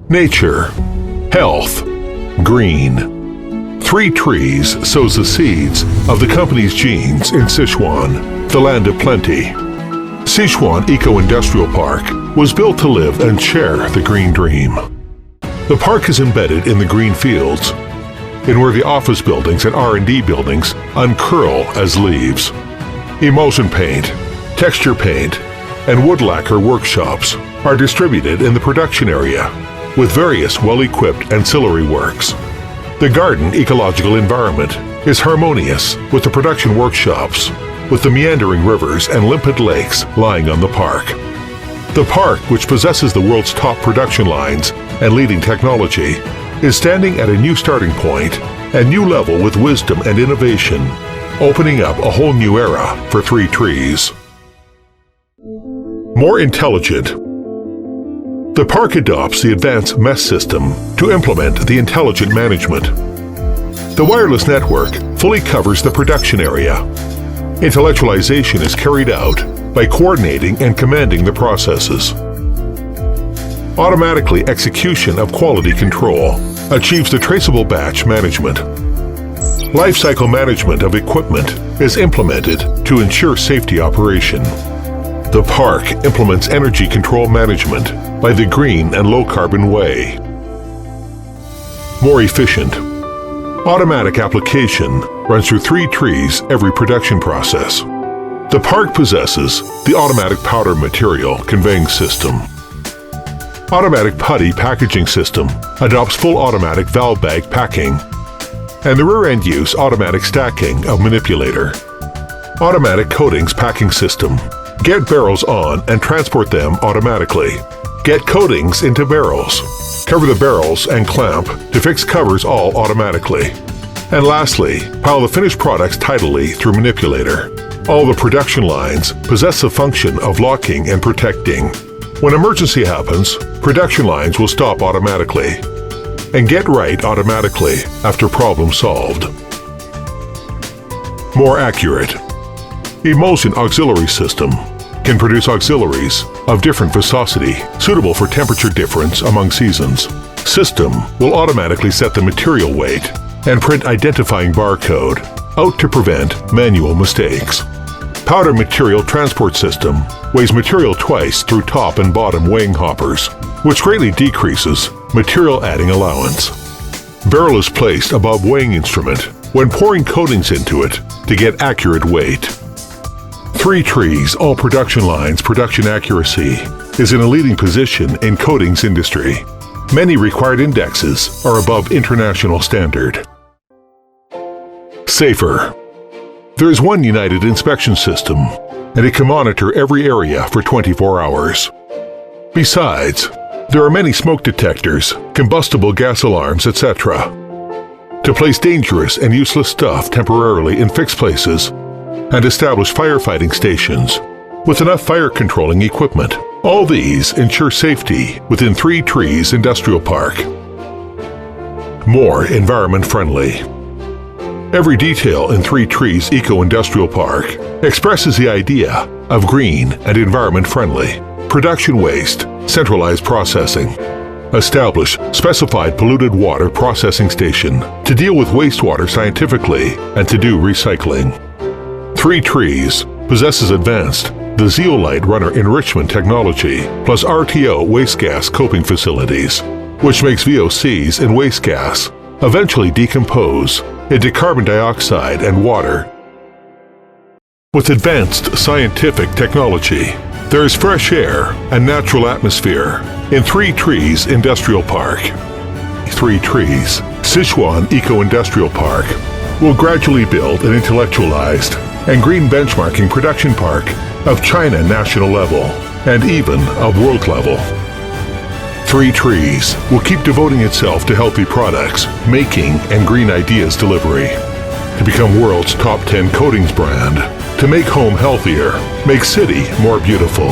Nature, health, green. 3TREES sows the seeds of the company's genes in Sichuan, the land of plenty. Sichuan Eco-Industrial Park was built to live and share the green dream. The park is embedded in the green fields, in where the office buildings and R&D buildings uncurl as leaves. Emulsion paint, texture paint, and wood lacquer workshops are distributed in the production area, with various well-equipped ancillary works. The garden ecological environment is harmonious with the production workshops, with the meandering rivers and limpid lakes lying on the park. The park, which possesses the world's top production lines and leading technology, is standing at a new starting point and new level with wisdom and innovation, opening up a whole new era for 3TREES. More intelligent. The park adopts the advanced MES system to implement the intelligent management. The wireless network fully covers the production area. Intellectualization is carried out by coordinating and commanding the processes. Automatically execution of quality control achieves the traceable batch management. Lifecycle management of equipment is implemented to ensure safety operation. The park implements energy control management by the green and low-carbon way. More efficient. Automatic application runs through 3TREES every production process. The park possesses the automatic powder material conveying system. Automatic putty packaging system adopts full automatic valve bag packing, and the rear-end use automatic stacking of manipulator. Automatic coatings packing system. Get barrels on and transport them automatically. Get coatings into barrels. Cover the barrels and clamp to fix covers all automatically. And lastly, pile the finished products tidily through manipulator. All the production lines possess the function of locking and protecting. When emergency happens, production lines will stop automatically and get right automatically after problem solved. More accurate. Emulsion auxiliary system can produce auxiliaries of different viscosity suitable for temperature difference among seasons. System will automatically set the material weight and print identifying barcode out to prevent manual mistakes. Powder material transport system weighs material twice through top and bottom weighing hoppers, which greatly decreases material adding allowance. Barrel is placed above weighing instrument when pouring coatings into it to get accurate weight. 3TREES all production lines production accuracy is in a leading position in coatings industry. Many required indexes are above international standard. Safer. There is one united inspection system, and it can monitor every area for 24 hours. Besides, there are many smoke detectors, combustible gas alarms, etc. to place dangerous and useless stuff temporarily in fixed places and establish firefighting stations with enough fire controlling equipment. All these ensure safety within 3TREES Industrial Park. More environment friendly. Every detail in 3TREES Eco-Industrial Park expresses the idea of green and environment friendly. Production waste, centralized processing. Establish specified polluted water processing station to deal with wastewater scientifically and to do recycling. 3TREES possesses advanced the zeolite runner enrichment technology plus RTO waste gas coping facilities, which makes VOCs and waste gas eventually decompose into carbon dioxide and water. With advanced scientific technology, there is fresh air and natural atmosphere in 3TREES Industrial Park. 3TREES Sichuan Eco-Industrial Park will gradually build an intellectualized and green benchmarking production park of China national level and even of world level. 3TREES will keep devoting itself to healthy products, making and green ideas delivery, to become world's top 10 coatings brand, to make home healthier, make city more beautiful.